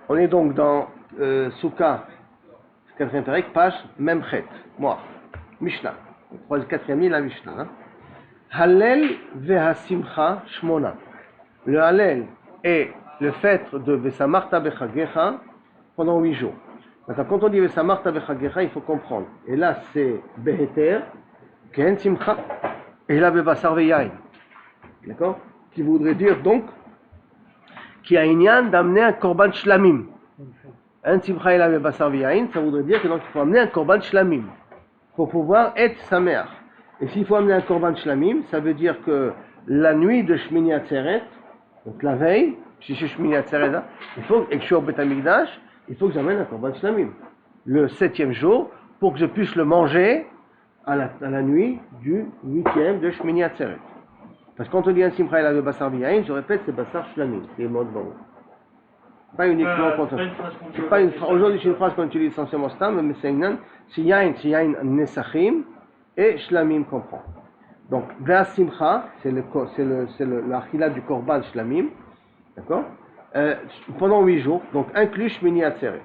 On est donc dans Souka, quatrième Pérec, page Memchet, moi, Mishnah. Quatrième ligne, la Mishnah. Hein. Hallel vehasimcha shmona. Le Hallel est le fait de Vesamarta bechagecha pendant 8 jours. Maintenant, quand on dit Vesamarta bechagecha, il faut comprendre. Et là, c'est Beheter, Ken simcha, et là, Bebasar veyain. D'accord? Qui voudrait dire donc qu'il y a une yann d'amener un korban shlamim. Un simcha et la Bebasar veyain, ça voudrait dire que donc il faut amener un korban shlamim pour pouvoir être sa mère. Et s'il faut amener un korban shlamim, ça veut dire que la nuit de Shmini Atzeret, donc la veille, si je suis Shmini Atzeret, il faut, et que je suis au Beth Amikdash, il faut que j'amène un korban shlamim. Le 7e jour, pour que je puisse le manger à la nuit du 8e de Shmini Atzeret. Parce que quand on dit un simcha et la basar biyain, je répète, c'est basar shlamim, c'est le mot de bon. Pas uniquement quand c'est pas une phrase, aujourd'hui c'est une phrase qu'on utilise essentiellement stam, mais c'est yain nesachim, et shlamim comprend. Donc, vers simcha, c'est l'achila du korban shlamim, d'accord, pendant 8 jours, donc inclus shmini atzeret.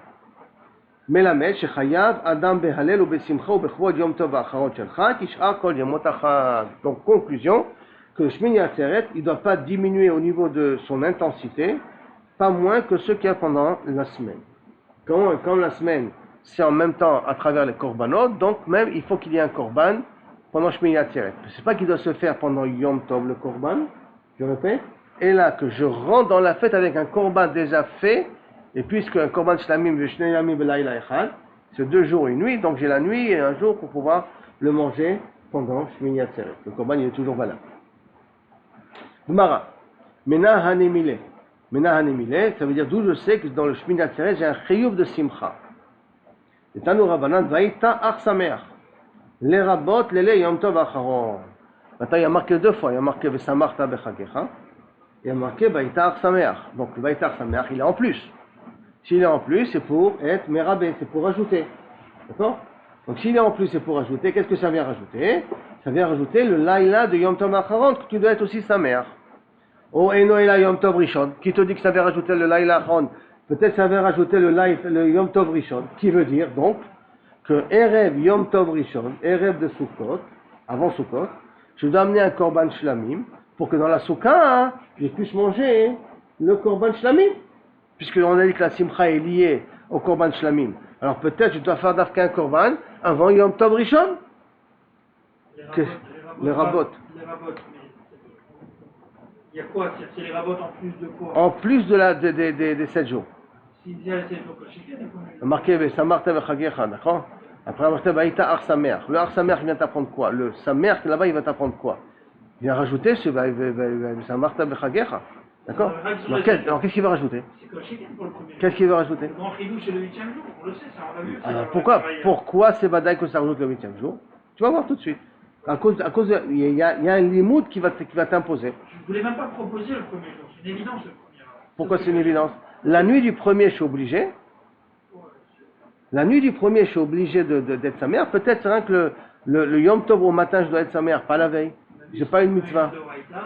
Melamed, shechayav, adam behalel ou besimcha ou bechvod yom tov acharot shelcha, tish'a kol yomot achad. Donc, conclusion, que le shmini atzeret, il ne doit pas diminuer au niveau de son intensité, pas moins que ce qu'il y a pendant la semaine. Quand la semaine, c'est en même temps à travers les korbanot, donc même il faut qu'il y ait un korban pendant Shmini Atzeret. C'est pas qu'il doit se faire pendant Yom Tov le korban, je répète, et là que je rentre dans la fête avec un korban déjà fait, et puisque un korban shlamim v'shnei yamim b'layla echad, c'est 2 jours et une nuit, donc j'ai la nuit et un jour pour pouvoir le manger pendant Shmini Atzeret. Le korban il est toujours valable. Gemara, Mena hanemile. Mena hanemile, ça veut dire d'où je sais que dans le Shmini Atzeret j'ai un chiyuv de simcha. Et Tanu Rabbanan vaïta ach sameach. Les rabot, les yom tov acharon. Maintenant, il y a marqué 2 fois. Il y a marqué Vesamarta bechagecha. Il y a marqué Vaïta ach sameach. Donc, le Vaïta ach sameach, il est en plus. S'il est en plus, c'est pour être merabé, c'est pour rajouter. D'accord? Donc, s'il est en plus, c'est pour rajouter. Qu'est-ce que ça vient rajouter? Ça vient rajouter le laïla de yom tov acharon, que tu dois être aussi sameach. Oh, eno ela yom tov rishon. Qui te dit que ça vient rajouter le laïla acharon? Peut-être ça vient rajouter le yom tov rishon. Qui veut dire, donc, que Erev Yom Tov Rishon, Erev de Sukkot, avant Sukkot, je dois amener un korban shlamim pour que dans la Soukha, je puisse manger le korban shlamim. Puisqu'on a dit que la simcha est liée au korban shlamim. Alors peut-être je dois faire d'afka un korban avant Yom Tov Rishon. Les rabot. Les rabot, mais il y a quoi? C'est les rabot en plus de quoi? En plus des 7 jours. S'il y a les 7 jours, marqué Samarta Bechagecha, d'accord? Après, marqué Baïta Ar Samer. Le Ar Samer vient t'apprendre quoi? Le Samer là-bas, il va t'apprendre quoi? Il vient rajouter ce Samarta Bechagecha, d'accord? Alors qu'est-ce qu'il va rajouter? C'est comme Shekin pour le premier jour. Qu'est-ce qu'il va rajouter? Le grand chidou, c'est le 8e jour, on le sait, ça on l'a vu. Alors pourquoi c'est Badaï que ça rajoute le 8e jour? Tu vas voir tout de suite. À cause il y a un limoud qui va t'imposer. Je ne voulais même pas proposer le premier jour, c'est une évidence le premier jour. Pourquoi c'est une évidence? La nuit du premier, je suis obligé. La nuit du premier, je suis obligé d'être sa mère. Peut-être c'est vrai que le Yom Tov au matin, je dois être sa mère, pas la veille. J'ai pas une mitzvah.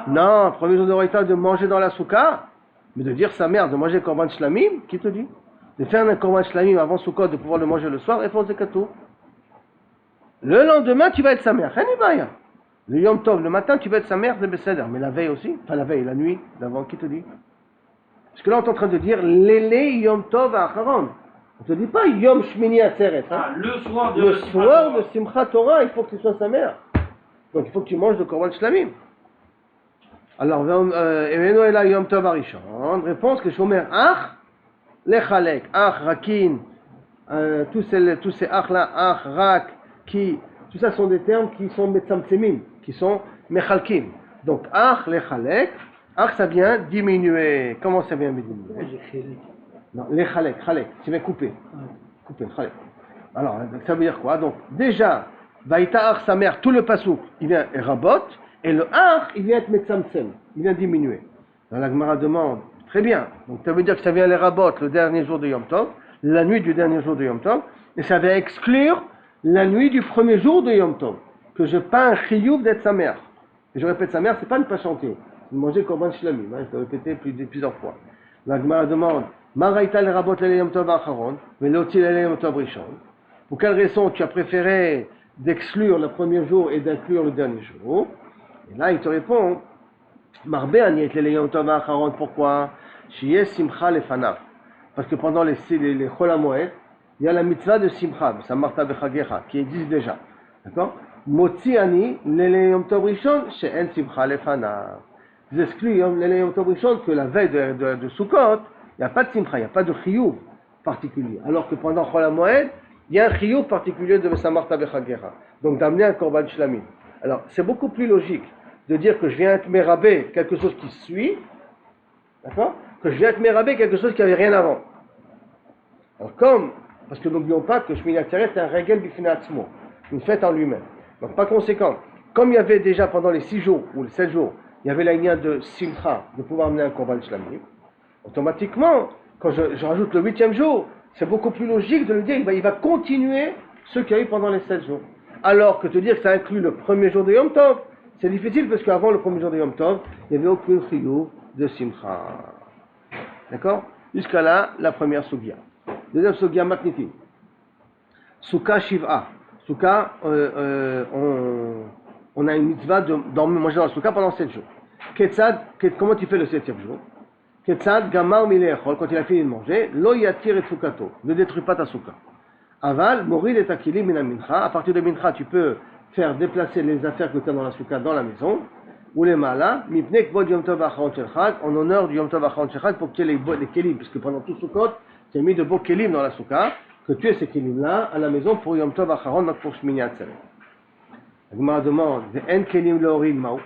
Non, premier jour de Raïta, de manger dans la soukha, mais de dire sa mère, de manger korban shlamim, qui te dit? De faire un korban shlamim avant soukha, de pouvoir le manger le soir, réponse de katou. Le lendemain, tu vas être sa mère. Le Yom Tov, le matin, tu vas être sa mère, c'est Besséder. Mais la veille aussi, enfin la veille, la nuit d'avant, qui te dit? Parce que là, on est en train de dire Lele Yom Tov Acharon. On ne te dit pas Yom Shmini Atzeret. Hein? Le soir de Simchat Torah, il faut que tu sois sa mère. Donc il faut que tu manges de Korban Shlamim. Alors, Eveno Ela Yom Tov Arishon. Réponse que Shomer Ach, Lechalek, Ach, Rakin, tous ces Ach là, Ach, Rak, Ki, tout ça sont des termes qui sont Metzamtzemim, qui sont Mechalkim. Donc Ach, Lechalek, Ach, ça vient diminuer. Comment ça vient diminuer? Non, les chalek, tu viens couper. Couper, chalek. Alors, ça veut dire quoi? Donc, déjà, Vaïta Ach sa mère, tout le pasouk, il vient rabot, et le Ach, il vient être metzamtsem, il vient diminuer. Alors, la Gemara demande, très bien, donc ça veut dire que ça vient les rabot le dernier jour de Yom Tov, la nuit du dernier jour de Yom Tov, et ça vient exclure la nuit du premier jour de Yom Tov, que je pas un chiyuv d'être sa mère. Et je répète, sa mère, c'est pas ne pas chanter. Manger korban shlamim, je peux répéter plusieurs fois. La Gemara demande, Maraïta le rabot le Yom Tov Acharon, mais l'oti le Yom Tov Rishon. Pour quelle raison tu as préféré d'exclure le premier jour et d'inclure le dernier jour? Et là, il te répond, Marbe Aniet le Yom Tov Acharon, pourquoi? Shiye Simcha Lefanav. Parce que pendant les Chol HaMoed, il y a la mitzvah de Simcha, Samarta Bechagecha, qui existe déjà. D'accord? Motzi Ani le Yom Tov Rishon, She'en Simcha Lefanav. Ils excluent le Yom Tov Rishon que la veille de Sukkot, il n'y a pas de simcha, il n'y a pas de chiyuv particulier. Alors que pendant Chol HaMoed, il y a un chiyuv particulier de Samarta Bechagera. Donc d'amener un korban shlamim. Alors c'est beaucoup plus logique de dire que je viens être mérabé quelque chose qui suit, d'accord, que je viens être mérabé quelque chose qui n'avait rien avant. Alors parce que n'oublions pas que Shmini Atzeret est un regel bifnei atzmo, une fête en lui-même. Donc par conséquent, comme il y avait déjà pendant les 6 jours ou les 7 jours, il y avait la ligne de simcha, de pouvoir amener un korban shlamim, automatiquement, quand je rajoute le 8e jour, c'est beaucoup plus logique de le dire, il va continuer ce qu'il y a eu pendant les 7 jours. Alors que te dire que ça inclut le premier jour de Yom Tov, c'est difficile parce qu'avant le premier jour de Yom Tov, il n'y avait aucun chiyuv de simcha. D'accord? Jusqu'à là, la première sugya. Deuxième sugya magnifique. Souka Shiv'a. Souka, on a une mitzvah de manger dans le souka pendant 7 jours. Comment tu fais le 7e jour? Ketzad gamar milechol, quand il a fini de manger, lo yatir et soukato, ne détruis pas ta souka. Aval, morid et takili mina mincha, à partir de mincha, tu peux faire déplacer les affaires que tu as dans la souka dans la maison, ou les malas, mipne kvod yom tov acharon shel chag, en honneur du yom tov acharon shel chag, pour qu'il y ait les kelim, puisque pendant tout soukot, tu as mis de beaux kelim dans la souka, que tu aies ces kelim-là à la maison pour yom tov acharon, donc pour Shmini Atzeret. La Gemara demande, en kelim leorin ma'u,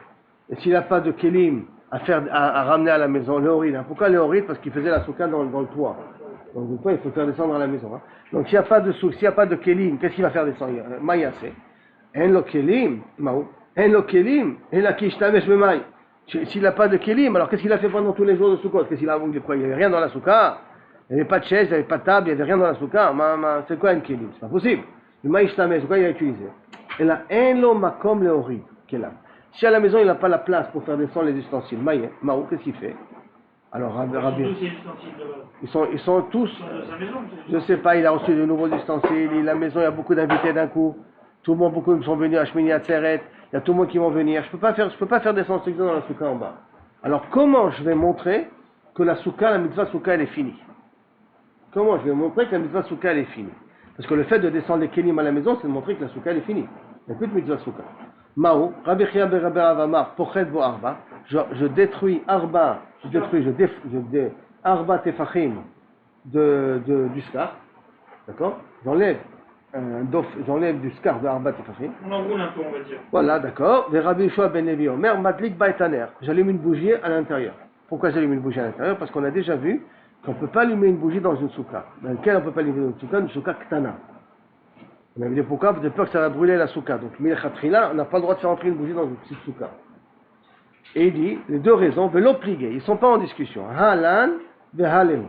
et s'il n'a pas de kelim, à ramener à la maison, le horid. Pourquoi le horid? Parce qu'il faisait la souka dans le toit. Donc du coup, il faut faire descendre à la maison. Hein. Donc s'il n'y a pas de souk, s'il n'y a pas de kelim, qu'est-ce qu'il va faire descendre? Maïasé. En lo kelim, maou. En lo kelim, et la kishtamesh b'maï. S'il n'a pas de kelim, alors qu'est-ce qu'il a fait pendant tous les jours de soukot? Qu'est-ce qu'il a voulu? Il n'y avait rien dans la souka. Il n'y avait pas de chaise, il n'y avait pas de table, il n'y avait rien dans la souka. C'est quoi un kelim? C'est pas possible. Le maïshtamesh, c'est quoi il a utilisé? Et là, en lo makom le horid. Kelam. Si à la maison il n'a pas la place pour faire descendre les ustensiles, Maou, qu'est-ce qu'il fait? Alors Rabbi, ils sont tous, je ne sais pas, il a reçu de nouveaux ustensiles, la maison il y a beaucoup d'invités d'un coup, tout le monde, beaucoup sont venus à Shmini Atzeret, il y a tout le monde qui vont venir, je peux pas faire descendre ceux qui sont dans la souka en bas. Alors comment je vais montrer que la mitzvah souka elle est finie? Comment je vais montrer que la mitzvah souka elle est finie? Parce que le fait de descendre les kelim à la maison, c'est de montrer que la souka elle est finie. Il n'y a plus de mitzvah souka. Mao, Rabbi Chia ben Rabbi Avamar, Pochet bo Arba, je détruis Arba, Arba Tefachim du scar, d'accord? J'enlève du scar de Arba Tefachim. On enroule un peu, on va dire. Voilà, d'accord. Et Rabbi Yeshua ben Levi Omer, Matlik Baitaner, j'allume une bougie à l'intérieur. Pourquoi j'allume une bougie à l'intérieur? Parce qu'on a déjà vu qu'on ne peut pas allumer une bougie dans une souka. Dans laquelle on ne peut pas allumer une souka ktana. On avait dit pourquoi? De peur que ça va brûler la souka. Donc, Milchatrila, on n'a pas le droit de faire entrer une bougie dans une petite souka. Et il dit, les deux raisons, velo pligué, ils ne sont pas en discussion. Halan, vehaleu.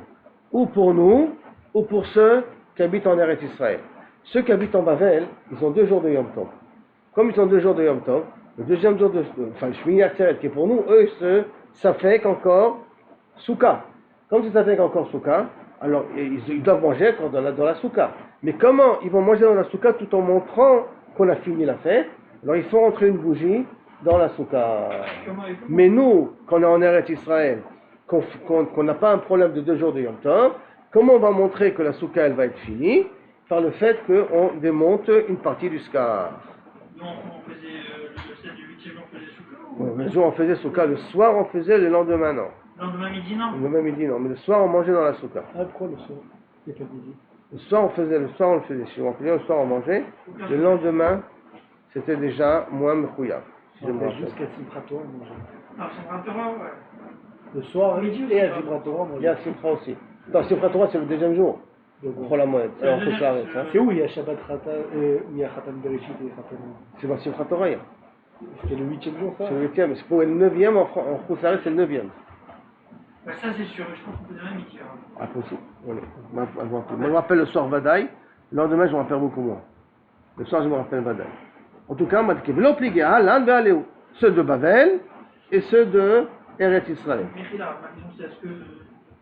Ou pour nous, ou pour ceux qui habitent en Eretz Israël. Ceux qui habitent en Bavel, ils ont 2 jours de Yom Tov. Comme ils ont 2 jours de Yom Tov, le deuxième jour le Shmini Atzeret qui est pour nous, eux, ça fait qu'encore souka. Comme ça fait qu'encore souka, alors ils doivent manger encore dans la souka. Mais comment ils vont manger dans la souka tout en montrant qu'on a fini la fête? Alors il faut rentrer une bougie dans la souka. Mais nous, quand on est en Eretz Israël, qu'on n'a pas un problème de 2 jours de Yom Tov, comment on va montrer que la souka elle va être finie? Par le fait qu'on démonte une partie du scar. Nous on faisait le 7 du 8e jour, on faisait souka Oui, le jour on faisait souka, le soir on faisait, le lendemain non. Le lendemain midi non? Le lendemain midi non, mais le soir on mangeait dans la souka. Ah, pourquoi le soir? Il n'y a pas de midi. Le soir on le faisait, si on faisait le soir on mangeait, le lendemain c'était déjà moins mechouya. Si je me rappelle. Jusqu'à Simchat Torah, on mangeait. Ah, Simchat Torah, ouais. Le soir et à Simchat Torah, on Il y a mangeait. Simcha aussi. Non, Simchat Torah c'est le deuxième jour. Chol HaMoed. Alors faut s'arrêter. C'est où il y a Shabbat Khatan, il y a Khatan Bereshit et Khatan. C'est pas Simchat Torah. C'était le 8e jour, ça? C'est le 8e, c'est pour le 9e en Choussaré, c'est le 9e. Bah, ça c'est sûr, je pense qu'on peut même midi. Impossible. Voilà. Moi je me rappelle le soir Vadaï, le lendemain je me rappelle beaucoup moins. Le soir je me rappelle Vadaï. En tout cas, ceux de Bavel et ceux de Eretz Israël. Mais là, ma question c'est est-ce que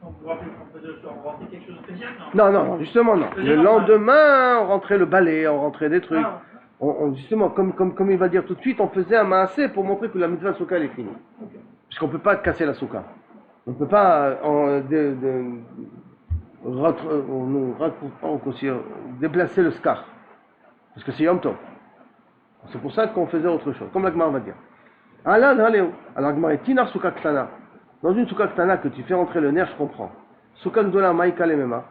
Quand vous vous rappelez qu'on faisait le soir, on rentrait quelque chose de spécial, non? Non, justement non. Faisait Le normal. lendemain, on rentrait le balai, on rentrait des trucs. Ah, Justement, comme il va dire tout de suite, on faisait un maasé pour montrer que la mitzvah souka elle est finie. ok. Puisqu'on ne peut pas casser la souka. On ne peut pas déplacer le scar. Parce que c'est Yom Tov. C'est pour ça qu'on faisait autre chose, comme la Gemara va dire. Alors la Gemara est Tinar Souka Ktana. Dans une Souka Ktana que tu fais rentrer le nerf, je comprends. Souka Gdola Maïka Lemema.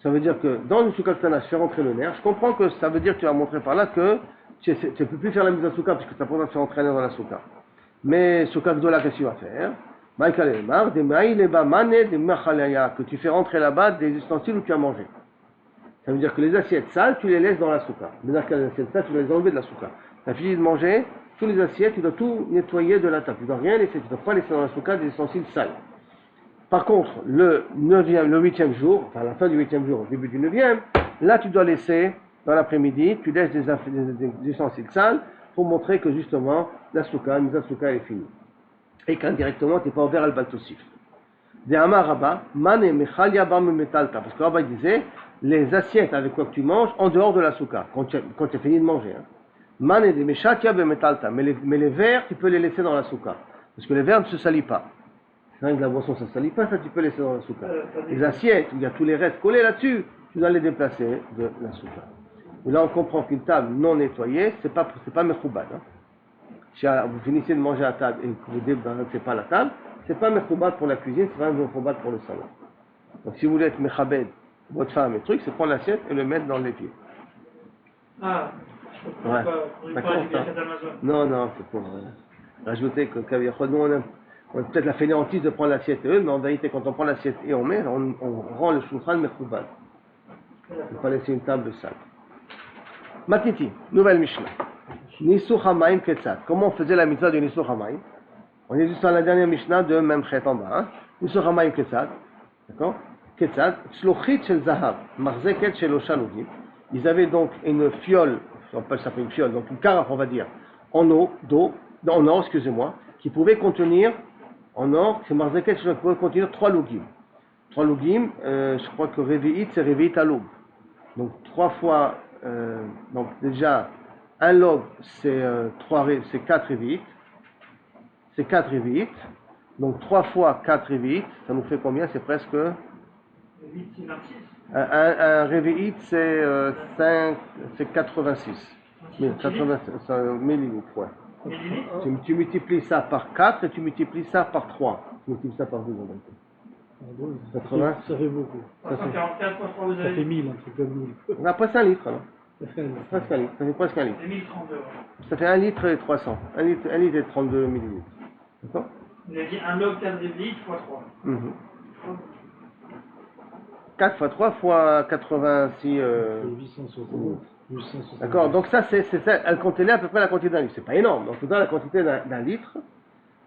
Ça veut dire que dans une Souka Ktana, je fais rentrer le nerf. Je comprends que ça veut dire que tu vas montrer par là que tu ne peux plus faire la mise à Souka puisque tu n'as pas besoin de faire rentrer le nerf dans la Souka. Mais Souka Gdola, qu'est-ce que tu vas faire? Maïka Lemema, des Maïleba Mane, des Machalaya, que tu fais rentrer là-bas des ustensiles où tu as mangé. Ça veut dire que les assiettes sales, tu les laisses dans la souka. C'est-à-dire que les assiettes sales, tu dois les enlever de la souka. Tu as fini de manger, tous les assiettes, tu dois tout nettoyer de la table. Tu ne dois rien laisser, tu ne dois pas laisser dans la souka des ustensiles sales. Par contre, le 8e jour, enfin à la fin du 8e jour, au début du 9e, là tu dois laisser, dans l'après-midi, tu laisses des ustensiles sales pour montrer que justement, la souka est finie. Et qu'indirectement, tu n'es pas ouvert à baltosif. De Amar Rabba, Mane Mechal Yabam Metalta, parce que Rabba disait, les assiettes avec quoi que tu manges en dehors de la souka, quand tu as fini de manger. Mane de Meshatia Bemetalta, mais les verres, tu peux les laisser dans la souka, parce que les verres ne se salissent pas. C'est vrai que la boisson, ça ne salit pas, ça tu peux laisser dans la souka. Les assiettes, où il y a tous les restes collés là-dessus, tu dois les déplacer de la souka. Et là, on comprend qu'une table non nettoyée, c'est pas mechoubad. Si vous finissez de manger à table et que vous ne débalancez pas la table, c'est pas mechoubad pour la cuisine, c'est pas mechoubad pour le salon. Donc si vous voulez être mechabed, votre femme et truc, c'est prendre l'assiette et le mettre dans les pieds. Ah, je comprends Ouais. pas. On n'est pas D'accord, avec ça. les chefs d'Amazon. Non, c'est pour rajouter que nous on a peut-être la fainéantise de prendre l'assiette et eux, mais en vérité quand on prend l'assiette et on met, on rend le shulchan mechoubad. Il ne faut pas laisser une table sale. Matiti, nouvelle Mishnah. Nisuch Hamaim Ketzat. Comment on faisait la mitzvah de Nisuch Hamaim? On est juste dans la dernière Mishnah de Memchet en bas. Hein? Nisuch Hamaim Ketzat. D'accord? Ketzat. Tzlochit shel Zahav. Marzeket shel Oshanugim. Ils avaient donc une fiole, on peut s'appeler une fiole, donc une carafe, on va dire, en or, excusez-moi, qui pouvait contenir, en or, c'est Marzeket shel pouvait contenir 3 lugim. 3 lugim, je crois que Revi'it, c'est Revi'it Aloub. Donc 3 fois, donc déjà, un log, c'est 4 Revi'it. C'est 4 Revi'it. Donc 3 fois 4 Revi'it, ça nous fait combien? C'est presque... 8, c'est 26. Un Revi'it, c'est 86. 86 millilitres, ouais. Millilitres. Tu multiplies ça par 4 et tu multiplies ça par 3. Tu multiplies ça par 2 en même temps. 80. Ça fait beaucoup. 344 fois 3, vous Ça avez fait dit. 1000, un truc comme 1000. On a presque un litre, alors. Ça fait un- Presque un litre. Ça fait presque un litre. C'est 1032. Ça fait 1 litre et 300. 1 litre et 32 millilitres. D'accord? Vous avez dit un log 4 millilitres fois 3. 4 fois 3 fois 86. C'est 860. 860. D'accord, donc ça, c'est ça, elle contenait à peu près la quantité d'un litre. C'est pas énorme, donc dans la quantité d'un litre,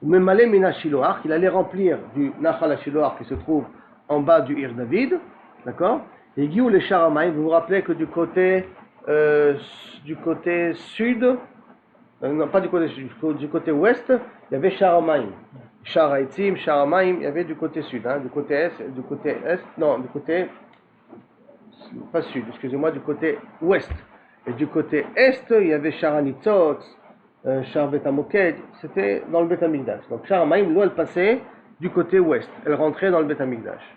même Malé Mina Shiloach, qu'il allait remplir du Nachal Shiloach qui se trouve en bas du Ir David, d'accord, et Guillaume les Charamaïm, vous vous rappelez que du côté sud, non pas du côté sud, du côté ouest, il y avait Charamaïm. Sharaïtim, Charamaïm, il y avait du côté sud, hein, du côté est, non, du côté, pas sud, excusez-moi, du côté ouest. Et du côté est, il y avait Sharanitzot, Shar Betamoked, c'était dans le Bet Amikdash. Donc Charamaïm, l'eau elle passait du côté ouest, elle rentrait dans le Bet Amikdash.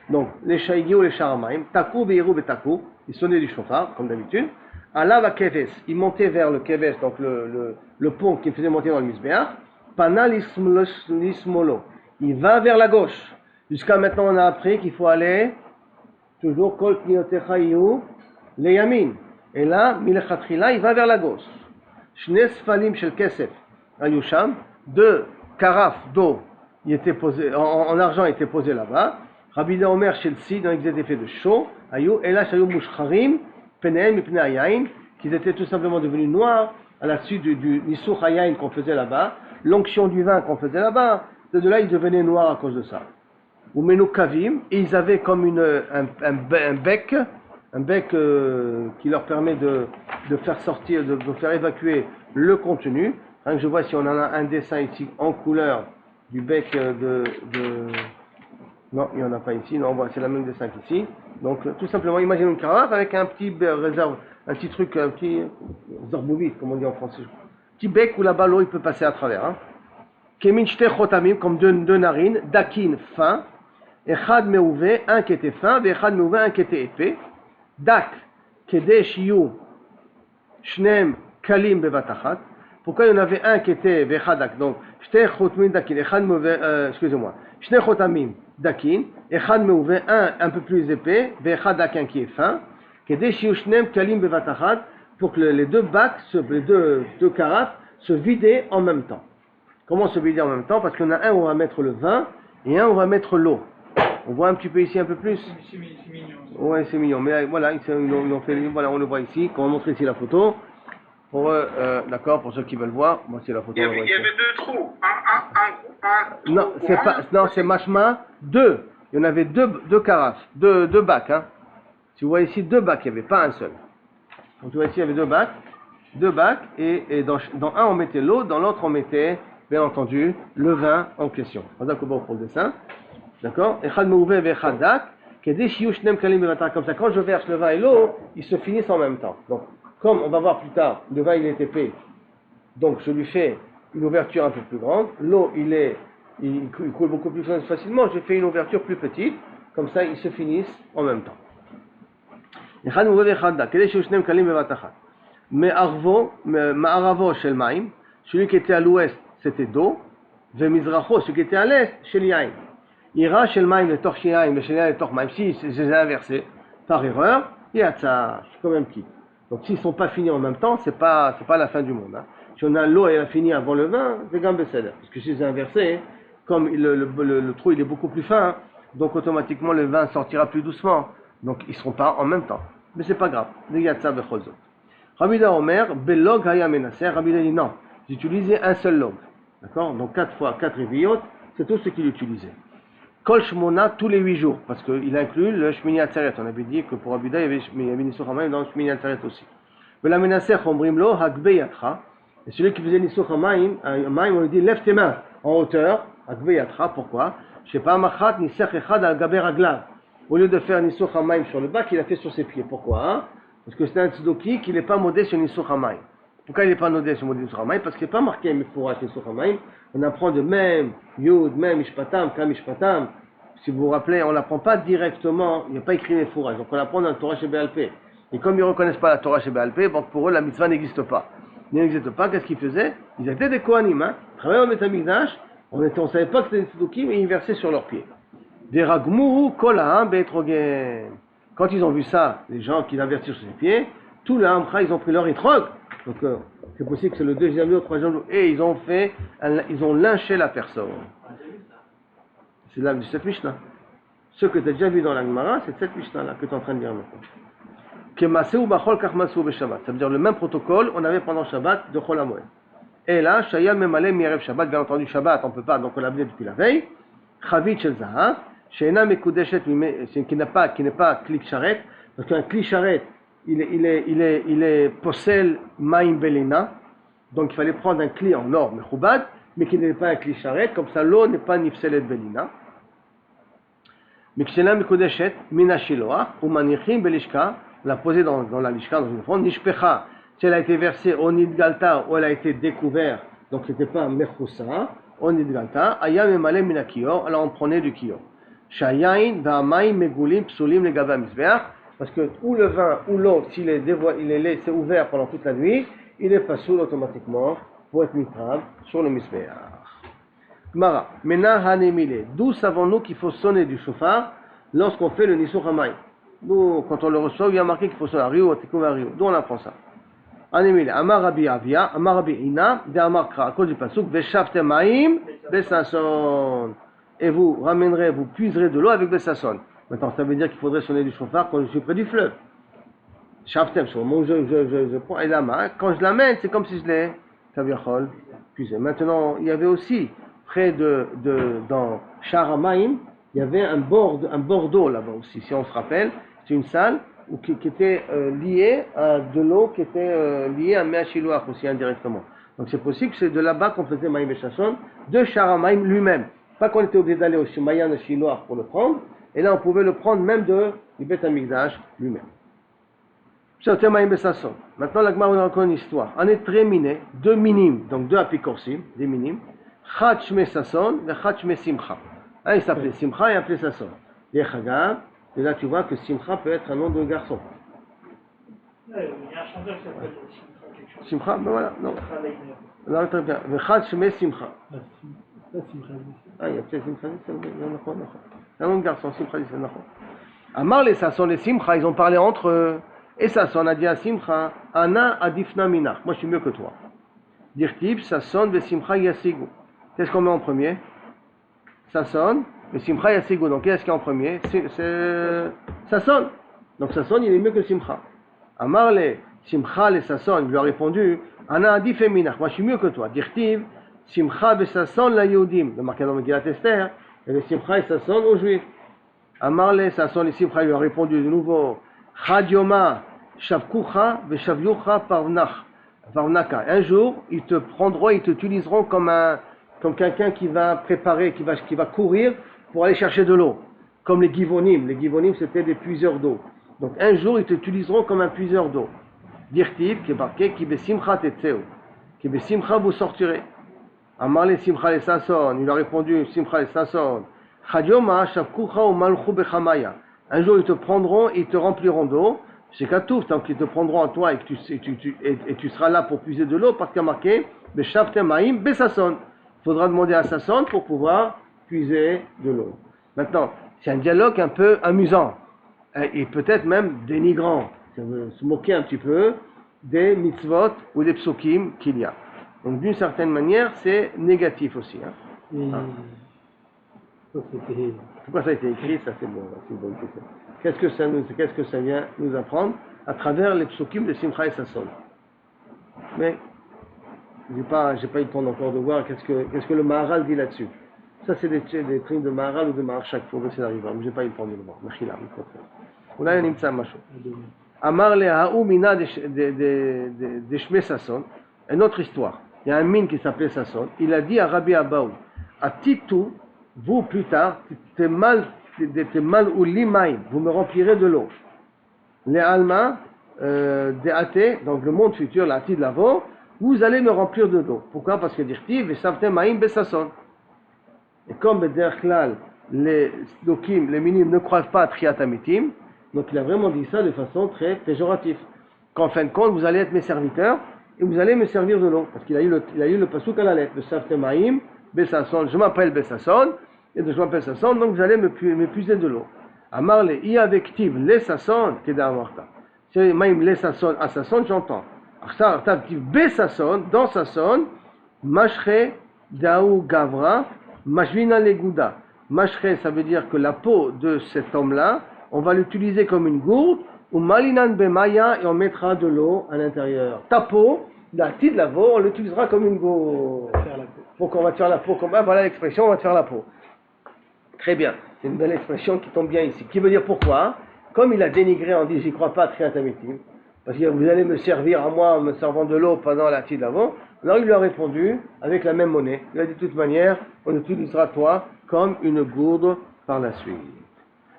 Donc les Shaïgi ou les Charamaïm, Takou, Beirou, Betakou, ils sonnaient du chauffard, comme d'habitude. Allah va Keves, ils montaient vers le Keves, donc le pont qui faisait monter dans le Misbéach. Pana l'ismolo, il va vers la gauche. Jusqu'à maintenant, on a appris qu'il faut aller toujours kol kniotecha yu le yamin. Et là, milechatchila, il va vers la gauche. Shne sfalim shel kesef ayusham, 2 carafes d'eau en argent étaient posées là-bas. Rabbi Omer shel sid, ils étaient faits de chaux. Ayu et là shayu mushcharim penehem mipnei hayain, qu'ils étaient tout simplement devenus noirs à la suite du nisuch hayain qu'on faisait là-bas. L'onction du vin qu'on faisait là-bas, de là ils devenaient noirs à cause de ça. Ou menukavim, et ils avaient comme un bec qui leur permet de faire sortir, de faire évacuer le contenu. Hein, je vois si on en a un dessin ici en couleur du bec Non, il n'y en a pas ici. Non, c'est la même dessin qu'ici. Donc, tout simplement, imagine une carafe avec un petit réserve, un petit truc, un petit zorbovite, comme on dit en français. Petit bec où là-bas l'eau il peut passer à travers. Hein. Kemin shte chotamim, comme deux narines, dakin fin, echad meuvé, un qui était fin, et echad meuvé, un qui était épais. Dak, kede shiyu, shnem kalim bevatachat. Pourquoi il y en avait un qui était vechadak, donc shte chotamim dakin, echad meuvé, excusez-moi, shne chotamim dakin, echad meuvé, un peu plus épais, vechad dak, un qui est fin, kede shiyu shnem kalim bevatachat, pour que les deux bacs, les deux carafes, se vidaient en même temps. Comment se vider en même temps? Parce qu'il y en a un où on va mettre le vin et un où on va mettre l'eau. On voit un petit peu ici, un peu plus. C'est mignon. Ouais, c'est mignon. Mais voilà, voilà, on le voit ici. Quand on montre ici la photo, pour d'accord, pour ceux qui veulent voir, moi c'est la photo. Il y avait deux trous. Un non, c'est pas, non, c'est machma deux. Il y en avait deux carafes, deux bacs. Hein. Si vous voyez ici, deux bacs, il n'y avait pas un seul. Donc tu vois ici, il y avait deux bacs, et dans un on mettait l'eau, dans l'autre on mettait, bien entendu, le vin en question. On va pour le dessin, d'accord. Comme ça, quand je verse le vin et l'eau, ils se finissent en même temps. Donc, comme on va voir plus tard, le vin il est épais, donc je lui fais une ouverture un peu plus grande. L'eau il coule beaucoup plus facilement. Je fais une ouverture plus petite, comme ça ils se finissent en même temps. Ma'aravo shel Maim, celui qui était à l'ouest c'était d'eau, Vemizracho, celui qui était à l'est shel Yain. Ira shel Maim le torch Yain, le shel Yain le torch Maim. Si je les ai inversés par erreur, il y a ça, je suis quand même quitte. Donc s'ils ne sont pas finis en même temps, c'est pas la fin du monde. Hein. Si on a l'eau et elle a fini avant le vin, c'est gambeseder. Parce que si je les ai inversés, comme le trou il est beaucoup plus fin, donc automatiquement le vin sortira plus doucement. Donc ils ne seront pas en même temps. Mais c'est pas grave. Rabbi Omer, Belog Haya Menasser. Rabbi dit non, j'utilisais un seul log. D'accord? Donc 4 fois 4 riviyot, c'est tout ce qu'il utilisait. Kol Shmona tous les 8 jours, parce qu'il inclut le Shmini Atzeret. On avait dit que pour Rabbi il y avait Nisuch HaMayim dans le Shmini Atzeret aussi. Mais la Menasser, Ombrim Lo, Hagbe Yatra. Et celui qui faisait Nisuch HaMayim, on lui dit lève tes mains en hauteur, Hagbe Yatra. Pourquoi? Je sais pas, Machat Nisech Echad al Gaber Aglav. Au lieu de faire Nisuch HaMayim sur le bac, il a fait sur ses pieds. Pourquoi? Hein? Parce que c'est un tzdoki qui n'est pas modé sur Nisuch HaMayim. Pourquoi il n'est pas modé sur Nisuch HaMayim? Parce qu'il n'est pas marqué Mifourat Nisuch HaMayim. On apprend de même Yud, même Mishpatam, Kam Mishpatam. Si vous vous rappelez, on ne l'apprend pas directement, il n'y a pas écrit Mifourat. Donc on l'apprend dans la Torah chez Béalpé. Et comme ils ne reconnaissent pas la Torah chez Béalpé, donc pour eux la mitzvah n'existe pas. Il n'existe pas, qu'est-ce qu'ils faisaient? Ils étaient des Kohanim, hein? Ils travaillaient au Beth Amikdash, on ne savait pas que c'était des tzdokim, mais ils versaient sur leurs pieds. Quand ils ont vu ça, les gens qui l'avertissent sur ses pieds, tout le Hamcha, ils ont pris leur étrog. Donc c'est possible que c'est le deuxième jour, le troisième jour, et ils ont lynché la personne. C'est là de cette Mishnah. Ce que tu as déjà vu dans la Gemara, c'est cette Mishnah-là que tu es en train de dire maintenant. Ça veut dire le même protocole on avait pendant Shabbat de Chol HaMoed. Et là, Shaya Memale Mirev Shabbat, bien entendu Shabbat, on ne peut pas, donc on l'a vu depuis la veille. Chavit Shel Zahav. Qui n'est pas kli charet, parce qu'un kli charet, il est possel maim belina, donc il fallait prendre un kli en or, mais qui n'est pas un kli charet, comme ça l'eau n'est pas nifselet belina. Mais ksena mekudeshet mina shiloach, ou manichim belishka, on l'a posé dans la lishka, dans une fronde, nishpecha, si elle a été versée au nidgalta, ou elle a été découverte, donc c'était pas mechoussa, au nidgalta, ayam emale mina kior, alors on prenait du kior. Shayain va'amaim megulim psulim legava mizbeach, parce que ou le vin ou l'eau, s'il est laissé ouvert pendant toute la nuit, il est pasoul automatiquement pour être mitrav sur le mizbeach. Gemara, mena hanemile, d'où savons-nous qu'il faut sonner du shofar lorsqu'on fait le nisuch hamayim? Nous, quand on le reçoit, il y a marqué qu'il faut sonner à Rio, à Tekouva Rio. D'où on apprend ça? Hanemile, Amar Rabbi Avia, Amar Rabbi Ina, de Amar Kra, à cause du pasuk, veshavte maim besason. Et vous ramènerez, vous puiserez de l'eau avec Bessasson. Maintenant, ça veut dire qu'il faudrait sonner du chauffard quand je suis près du fleuve. Shaftem, sur le moment où je prends et la main, quand je l'amène, c'est comme si je l'ai, Kaviachol, puisé. Maintenant, il y avait aussi, près dans Sharamaim, il y avait un bord d'eau là-bas aussi, si on se rappelle. C'est une salle qui était liée à de l'eau qui était liée à Meachiloach aussi indirectement. Donc c'est possible que c'est de là-bas qu'on faisait Maïm Bessasson, de Sharamaim lui-même. Pas qu'on était obligé d'aller au Mayan de Chinois pour le prendre, et là on pouvait le prendre même du Beth Amikdash lui-même. Maintenant la Gemara nous raconte une histoire. On est très miné, deux minimes, donc deux apikorsim, des minimes. Chad Shme Sasson et Chad Shme Simcha. Un il s'appelait Simcha et un appelait Sasson. Et là tu vois que Simcha peut être un nom de garçon. Il y a un chanteur qui s'appelle Simcha quelque chose. Simcha, ben voilà, non. Simcha Leiner. Non, très bien. Chad Shme Simcha. Ça, c'est vrai. Ah, il y a peut-être Simcha, c'est un nom de garçon, Simcha, c'est d'accord. Amar les Sasson et Simcha, ils ont parlé entre eux. Et Sasson a dit à Simcha, Ana adifna minach, moi je suis mieux que toi. Dirtib, Sasson, ve Simcha yasigu. Qu'est-ce qu'on met en premier? Sasson, ve Simcha yasigu. Donc qu'est-ce qu'il y a en premier? C'est Sasson. Donc Sasson, il est mieux que Simcha. Amar les Simcha les Sasson, il lui a répondu, Ana adif minach, moi je suis mieux que toi. Dirtib, Simcha ve Sasson la Yehudim. Le marqué dans Megillat Esther, et le Simcha et Sasson aux Juifs. Amar les Sasson et Simcha, il lui a répondu de nouveau, Chadioma, Shavkucha, Veshavyucha, Parnaka. Un jour, ils te prendront, ils t'utiliseront comme quelqu'un qui va préparer, qui va courir pour aller chercher de l'eau. Comme les Givonim. Les Givonim, c'était des puiseurs d'eau. Donc un jour, ils t'utiliseront comme un puiseur d'eau. Dirtiv, qui est marqué, Ki besimcha tetzeu. Ki besimcha vous sortirez. Amarle Simcha le Sasson. Il a répondu, Simcha le Sasson. Chadioma, Shavkucha, ou Malchu bechamaya. Un jour, ils te prendront et ils te rempliront d'eau. C'est Katouf, tant qu'ils te prendront en toi et que tu seras là pour puiser de l'eau, parce qu'il y a marqué Beshavte Maïm Besasson. Il faudra demander à Sasson pour pouvoir puiser de l'eau. Maintenant, c'est un dialogue un peu amusant et peut-être même dénigrant. Ça veut se moquer un petit peu des mitzvot ou des psukim qu'il y a. Donc, d'une certaine manière, c'est négatif aussi. Hein. Et ça, c'était... Pourquoi ça a été écrit? Ça, c'est bon, c'est une bonne question. Qu'est-ce que ça vient nous apprendre à travers les psukim de Simcha et Sasson? Mais j'ai pas eu le temps encore de voir qu'est-ce que le Maharal dit là-dessus. Ça, c'est des trucs de Maharal ou de Maharshak, il faut que ça arrive. Mais j'ai pas eu le temps de le voir. Mechila, Oula nimtsa masho. Amar le ha'u mina de Shme Sasson. Une autre histoire. Il y a un mine qui s'appelait Sasson. Il a dit à Rabbi Abaou, à Titou, vous plus tard, t'es mal ou limaïm, vous me remplirez de l'eau. Les Alma, des athées, donc le monde futur, l'ati de l'avant, vous allez me remplir de l'eau. Pourquoi? Parce que dirtiv, et savte maïm besasson. Et comme Bederklal, les dokim, les minimes ne croient pas à triatamitim, donc il a vraiment dit ça de façon très péjorative. Qu'en fin de compte, vous allez être mes serviteurs et vous allez me servir de l'eau. Parce qu'il a eu le pasuk à la lettre, le savte maïm besasson, je m'appelle Besasson, et je m'appelle Sasson, donc vous allez me puiser de l'eau. Amar le i avec tiv les Sasson, Kedar Marta. C'est même les Sasson, à Sasson, j'entends. Arta tiv Besasson, dans Sasson, Mashre Daou Gavra, Mashvina Legouda. Mashre, ça veut dire que la peau de cet homme-là, on va l'utiliser comme une gourde, ou Malinan Bemaya, et on mettra de l'eau à l'intérieur. Ta peau, la petite de la veau, on l'utilisera comme une gourde. Pour qu'on va te faire la peau, voilà l'expression, on va te faire la peau. Très bien, c'est une belle expression qui tombe bien ici. Qui veut dire pourquoi? Comme il a dénigré en disant, j'y crois pas à triatamitim, parce que vous allez me servir à moi en me servant de l'eau pendant la tide d'avant. Alors il lui a répondu avec la même monnaie. Il a dit de toute manière, on utilisera toi comme une gourde par la suite.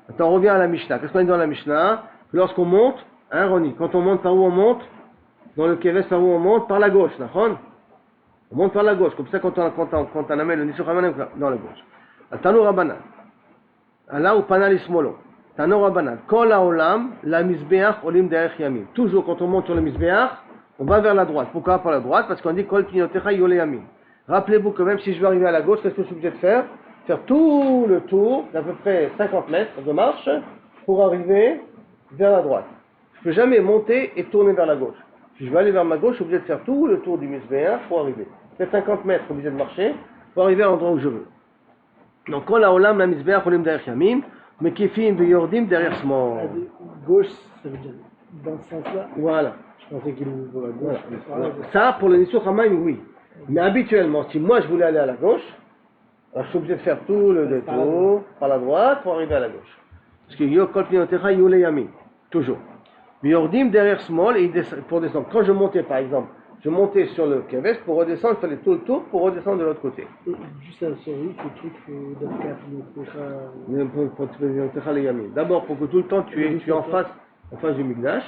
Maintenant on revient à la Mishnah. Qu'est-ce qu'on dit dans la Mishnah? Que lorsqu'on monte, hein Ronnie, quand on monte, par où on monte? Dans le Keves, par où on monte? Par la gauche, d'accord? On monte par la gauche, comme ça quand on amène le Nishur Hamanem dans la gauche. Tano Rabbanan. Là où Panal Ismolo. Tano Rabbanan. Kol haolam, la Mizbeach olim derech yamim. Toujours quand on monte sur le Mizbeach, on va vers la droite. Pourquoi par la droite? Parce qu'on dit Kol Pinotecha Yole Yamim. Rappelez-vous que même si je veux arriver à la gauche, qu'est-ce que je suis obligé de faire? Faire tout le tour d'à peu près 50 mètres de marche pour arriver vers la droite. Je ne peux jamais monter et tourner vers la gauche. Si je veux aller vers ma gauche, je suis obligé de faire tout le tour du Mizbeach pour arriver. Fait 50 mètres, obligé de marcher pour arriver à l'endroit où je veux. Donc, Kol haolam, la Mizbeach olim derech yamim. Mais kifim veyordim derrière small. Gauche, ça veut dire dans ce sens-là. Voilà. Je pensais qu'il ouvre la gauche. Voilà. Ça, pour le Nishur Hamaim, oui. Mais habituellement, si moi je voulais aller à la gauche, alors je suis obligé de faire tout le détour par la droite pour arriver à la gauche. Parce que Yokol Pinotecha Yole Yamin. Toujours. Veyordim derrière small, et pour descendre. Quand je montais par exemple Je montais sur le kevesh pour redescendre, il fallait tout le tour pour redescendre de l'autre côté. Et juste un sorry, ce truc d'Afka, D'abord, pour que tout le temps tu es en face du Migdash,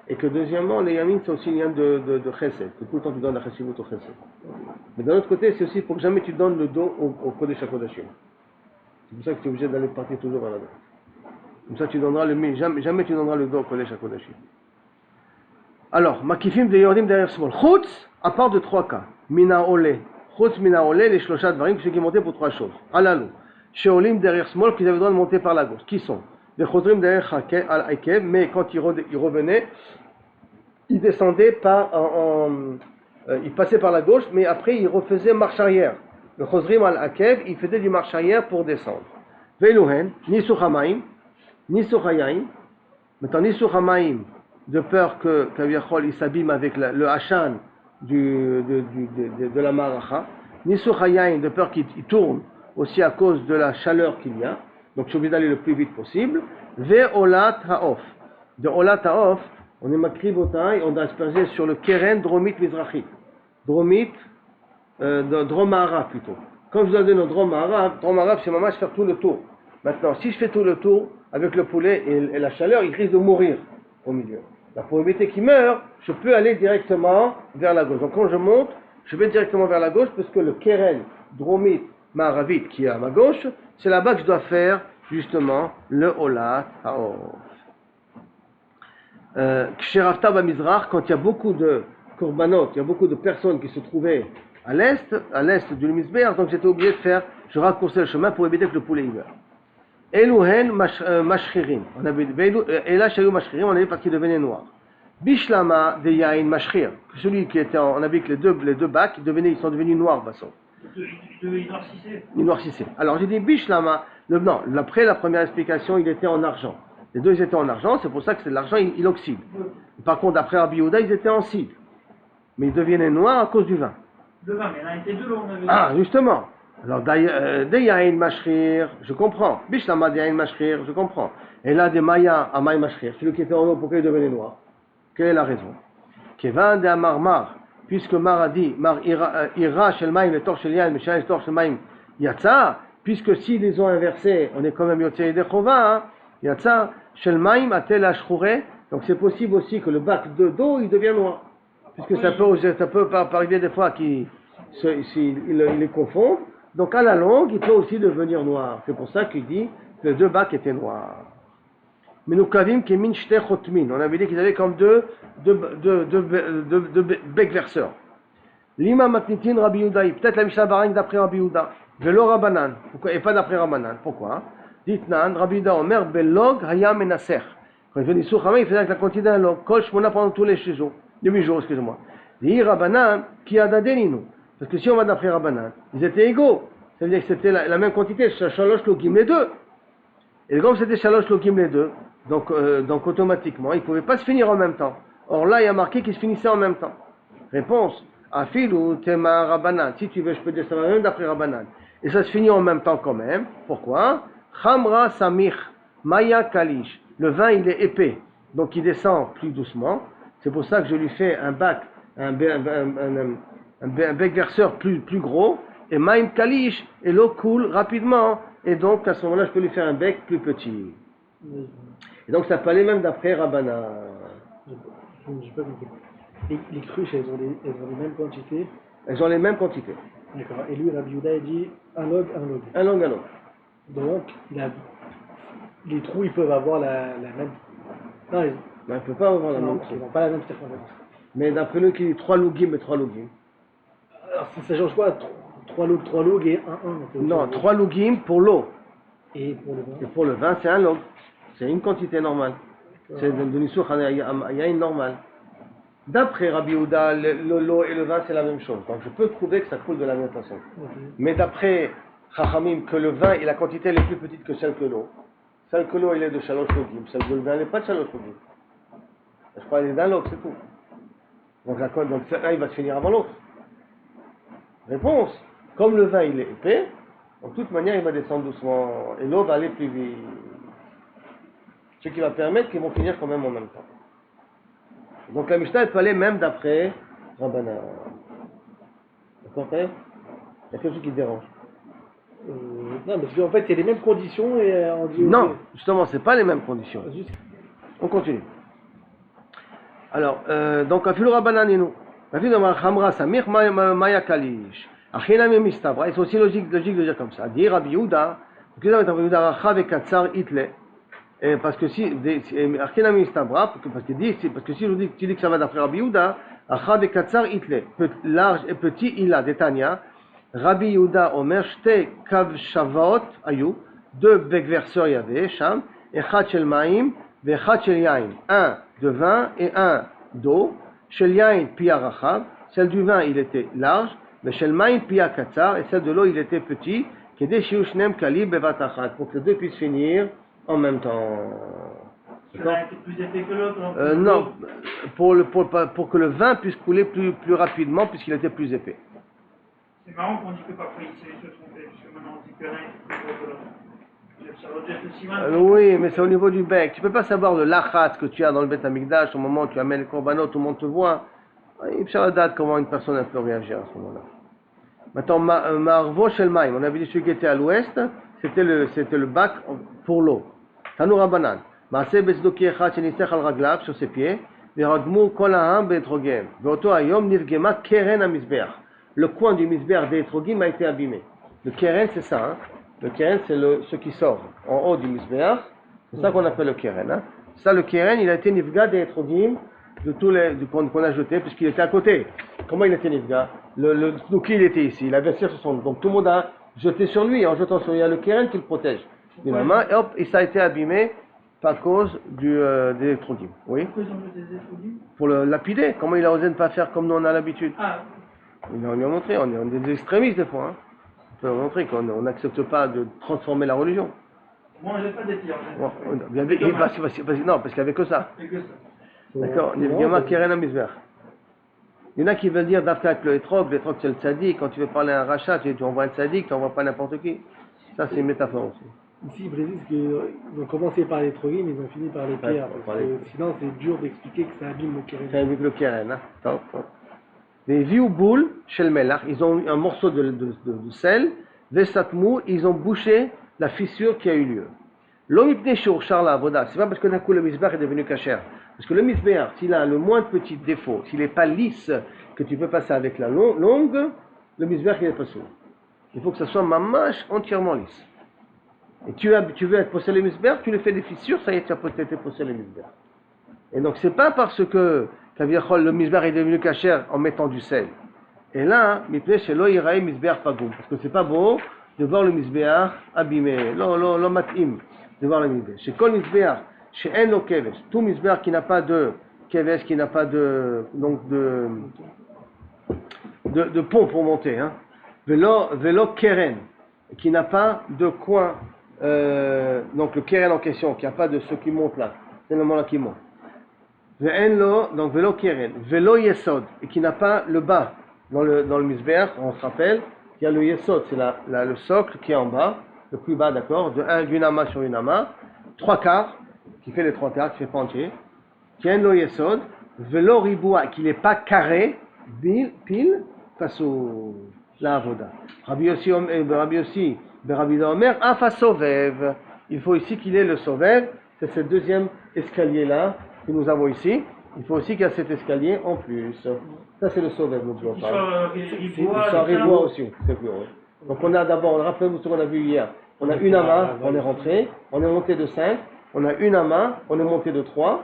et que deuxièmement, les yamin, c'est aussi une lien de chesed, que tout le temps tu donnes la chesivut au chesed. Mais d'un autre côté, c'est aussi pour que jamais tu donnes le dos au Kodesh HaKodashim. C'est pour ça que tu es obligé d'aller partir toujours vers la droite. Comme ça, tu donneras jamais tu donneras le dos au Kodesh HaKodashim. Alors, Makifim de Yordim derrière Smol. Chutz, à part de 3 cas. Mina Ole. Chutz, Mina Ole, les Shloshat Varim, ceux qui montaient pour 3 choses. Alalou. Sheolim derrière Smol, qu'ils avaient le droit de monter par la gauche. Qui sont? Les Chodrim derrière Al-Akev, mais quand ils revenaient, ils descendaient ils passaient par la gauche, mais après ils refaisaient marche arrière. Le Chodrim Al-Akev, il faisait du marche arrière pour descendre. Veiluhen, Nisuch Hamaim, Nisuch Hayayim. Maintenant, Nisuch Hamaim, de peur que Kaviachol il s'abîme avec le Hachan de la Maracha. Nisuch Hayayim, de peur qu'il tourne aussi à cause de la chaleur qu'il y a. Donc je suis obligé d'aller le plus vite possible. Ve'olat ha'of. De Olat ha'of, on est makri botaï, on doit asperger sur le keren dromit mizrachit. Dromit, dromara plutôt. Comme je vous ai dit, le dromara c'est maman, je fais tout le tour. Maintenant, si je fais tout le tour avec le poulet et la chaleur, il risque de mourir au milieu. Là, pour éviter qu'il meure, je peux aller directement vers la gauche. Donc quand je monte, je vais directement vers la gauche parce que le keren dromit Maravit qui est à ma gauche, c'est là-bas que je dois faire justement le Olat Haof. Ksherafta Bamizrach, quand il y a beaucoup de korbanot, il y a beaucoup de personnes qui se trouvaient à l'est du Mizbeach, donc j'étais obligé de je raccourcis le chemin pour éviter que le poulet y meure. Eluhen Mashchirim, et là Shayu Mashchirim, on a vu parce qu'il devenait noir. Bishlama de Yain Mashchir, celui qui était on a vu que les deux bacs, ils sont devenus noirs, basson. Il noircissait. Alors j'ai dit Bishlama, non, après la première explication, il était en argent. Les deux ils étaient en argent, c'est pour ça que l'argent il oxyde. Par contre, après Rabbi Yehuda, ils étaient en cidre. Mais ils devenaient noirs à cause du vin. Le vin, mais il y en a été deux, on avait. Ah, justement. Alors, Deyain Mashrir, je comprends. Bishlama Deyain Mashrir, je comprends. Et là, des Maya Amay Mashrir, celui qui était en eau, pourquoi il devenait noir? Quelle est la raison? Kevan de Amarmar. Puisque Mar a dit, Mar ira shel maim le tor shel yain, mishal le tor shel maim yatsa, puisque s'ils les ont inversés, on est quand même yotzei de chova, yatsa shel maim atel ashchure, donc c'est possible aussi que le bac d'eau il devient noir, puisque ça peut arriver des fois qu'ils les confondent, donc à la longue il peut aussi devenir noir, c'est pour ça qu'il dit que les deux bacs étaient noirs. Mais nous kavim kemin shte chotmin, on avait dit qu'ils avaient comme deux becs verseurs. Lima matnitin Rabbi Yehuda, peut-être la Mishnah Barang d'après Rabbi Yehuda, velo Rabbanan, et pas d'après Rabbanan, pourquoi? Ditnan, Rabbi Yehuda Omer belog hayam menaser. Quand il venait sur Hamay, il faisait avec la quantité d'un log, kol shmona pendant tous les jours, excusez-moi. Dit Rabbanan qui a dadeninu, parce que si on va d'après Rabbanan, ils étaient égaux, ça veut dire que c'était la même quantité, shalosh logim les deux. Et comme c'était shalosh logim les deux, donc automatiquement, ils ne pouvaient pas se finir en même temps. Or là, il y a marqué qu'ils se finissaient en même temps. Réponse, Afil ou Tema Rabbanan. Si tu veux, je peux dire ça même d'après Rabbanan. Et ça se finit en même temps quand même. Pourquoi? Khamra Samich, Maya Kalish. Le vin, il est épais, donc il descend plus doucement. C'est pour ça que je lui fais un bec verseur plus gros. Et Maim Kalish, et l'eau coule rapidement. Et donc, à ce moment-là, je peux lui faire un bec plus petit. Et donc ça peut aller même d'après Rabbanan. J'ai pas compris. Les cruches, elles ont les mêmes quantités. Elles ont les mêmes quantités. D'accord. Et lui, Rabbi Yehuda, il dit un log. Un log. Donc, les trous, ils peuvent avoir la même. Non, ils ne peuvent pas avoir la même. Ils n'ont pas la même circonférence. Mais d'après lui, qui dit 3 logim et 3 logim. Alors, ça change quoi? 3 logs et 1. Non, 3 logim pour l'eau. Et pour le vin? Et pour le vin, c'est un log. C'est une quantité normale. C'est de l'issur yain normal. D'après Rabbi Yehuda, l'eau et le vin, c'est la même chose. Donc je peux trouver que ça coule de la même façon. Mais d'après Chachamim, que le vin et la quantité elle est plus petite que celle que l'eau. Celle que l'eau, elle est de shalosh logim. Celle que le vin, elle n'est pas de shalosh logim. Je crois qu'elle est d'un log, c'est tout. Donc là, il va se finir avant l'autre. Réponse. Comme le vin, il est épais, de toute manière, il va descendre doucement. Et l'eau va aller plus vite. Ce qui va permettre qu'ils vont finir quand même en même temps. Donc la Mishnah elle peut aller même d'après Rabbanan. D'accord, frère? Il y a quelque chose qui te dérange. Non, parce qu'en fait, c'est les mêmes conditions et on dit. Non, ok. justement, c'est pas les mêmes conditions. Juste- On continue. Alors, donc, Afilu Rabbanan et nous. Afilu Khamra Samir Maya Kalish. Achinami Mistabra. Et c'est aussi logique de dire comme ça. Dire Rabbi Yehuda, Rabbi Yehuda Rachav et Katsar Itle. Parce que si, Achinami Mistabra, parce que si je dis, tu dis que ça va d'après Rabbi Yehuda, Rachav et Katsar Itle. Large et petit, il a, Détania. Rabbi Yehuda Omer Shte Kav Shavot Ayu. Deux becs-verseurs il y avait, Sham. Echad Shel Maim, Vechad Shel Yain. Un de vin et un d'eau. Shel Yain Pia Rachav. Celle du vin, il était large. Mais Shel Maim Pia Katsar. Et celle de l'eau, il était petit. Kedei Shiu Shneim Kalib Bevat Achad. Pour que les deux puissent finir en même temps. L'un était plus épais que l'autre. Non, pour que le vin puisse couler plus rapidement, puisqu'il était plus épais. C'est marrant qu'on dit que parfois il se trompait, puisque maintenant on dit que l'un est plus gros que l'autre. Ça doit être aussi mal. Oui, mais c'est au niveau du bec. Tu ne peux pas savoir le lachat que tu as dans le Beth Amikdash au moment où tu amènes les korbanot, tout le monde te voit. Il faut savoir comment une personne peut réagir à ce moment-là. Maintenant, Marvo Shelmaim, on avait dit celui qui était à l'ouest, c'était le bac pour l'eau. Tanou Rabbanan. Maaseh Bezdoki Echad Shenisech al Raglav sur ses pieds. Viragmu Kol Ha'am Be'etrogem. Ve'oto Hayom Nivgema Keren HaMizbeach. Le coin du Mizbeach d'Etrogim a été abîmé. Le Keren, c'est ça. Hein? Le Keren, c'est ce qui sort en haut du Mizbeach. C'est ça qu'on appelle le Keren. Hein? Ça, le Keren, il a été Nivga d'Etrogim de tous les qu'on a jeté, puisqu'il était à côté. Comment il était Nivga? Le Snooki, il était ici. Il avait sur son. Donc tout le monde a jeté sur lui. En jetant sur lui, il y a le Keren qui le protège. Et hop, et ça a été abîmé par cause des Etrogim. Oui? Pourquoi ils ont jeté des étrogim? Pour le lapider. Comment il a osé ne pas faire comme nous on a l'habitude? Ah, On lui a montré, on est des extrémistes des fois. Hein. On peut leur montrer qu'on n'accepte pas de transformer la religion. moi j'ai pas des tirs. Bon, non, parce qu'il n'y avait que ça. C'est que ça. D'accord? Il y a Keren HaMizbeach. Il y en a qui veulent dire d'Afka avec le Etrog c'est le tzaddik. Quand tu veux parler à un rachat, tu envoies un tzaddik, tu n'envoies pas n'importe qui. Ça, c'est une métaphore aussi. Ici, ils précisent qu'ils ont commencé par les trogim, ils ont fini par les pierres. Parce que sinon, c'est dur d'expliquer que ça abîme le keren. C'est avec le Keren. Hein? Top, top. Les viouboul chez le Melach, ils ont un morceau de sel, Vesatmou, ils ont bouché la fissure qui a eu lieu. L'omipne shur charla avoda, c'est pas parce que d'un coup le misbeach est devenu kasher. Parce que le misbeach, s'il a le moins de petits défauts, s'il n'est pas lisse, que tu peux passer avec la longue, le misbeach il n'est pas sourd. Il faut que ça soit mamash entièrement lisse. Et tu veux être possédé le misbeach, tu lui fais des fissures, ça y est, tu as peut-être été possédé le misbeach. Et donc c'est pas parce que le misbeach est devenu kasher en mettant du sel. Et là, mipne shelo yirae misbeach pagoum, parce que c'est pas beau de voir le misbeach abîmé, lo matim, de voir le misbeach. Chez kol misbeach, chez en lo kevesh, tout misbeach qui n'a pas de kevesh, qui n'a pas de pont pour monter, hein. Velo keren, qui n'a pas de coin, donc le keren en question, qui n'a pas de ceux qui montent là, c'est le moment là qui monte. Donc velo keren, velo yesod, et qui n'a pas le bas dans le misbeach, on se rappelle, il y a le yesod, c'est le socle qui est en bas, le plus bas, d'accord, d'une amas sur une amas, 3/4, qui fait les 3/4, qui fait pas entier, qui a le yesod, velo riboua, qui n'est pas carré, pile, face au la avoda. Rabbi Yossi, Rabbi Omer, afa sovev, il faut ici qu'il ait le sovev, c'est ce deuxième escalier là, que nous avons ici, il faut aussi qu'il y ait cet escalier en plus. Ça c'est le sauvet, nous pouvons parler. C'est un ribois aussi, c'est plus haut. Donc on a d'abord, rappelez-vous ce qu'on a vu hier, on a une amas, on est rentré, on est monté de 5, on a une amas, on est monté de 3,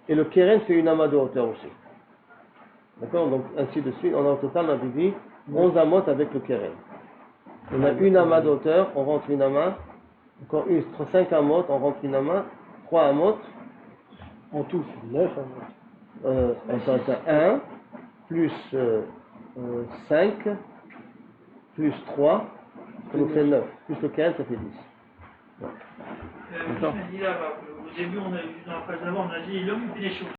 et le keren fait une amas de hauteur aussi. D'accord? Donc ainsi de suite, on a au total, on a dit 11 amot avec le keren. On a une amas de hauteur, on rentre une amas, encore 5 amot, on rentre une amas, 3 amot, En tout, c'est 9. On 1 plus 5 plus 3, ça nous fait 9. Plus le 15, ça fait 10. Je me dis là, au début, on a eu dans la page d'avant, on a dit l'homme des choses.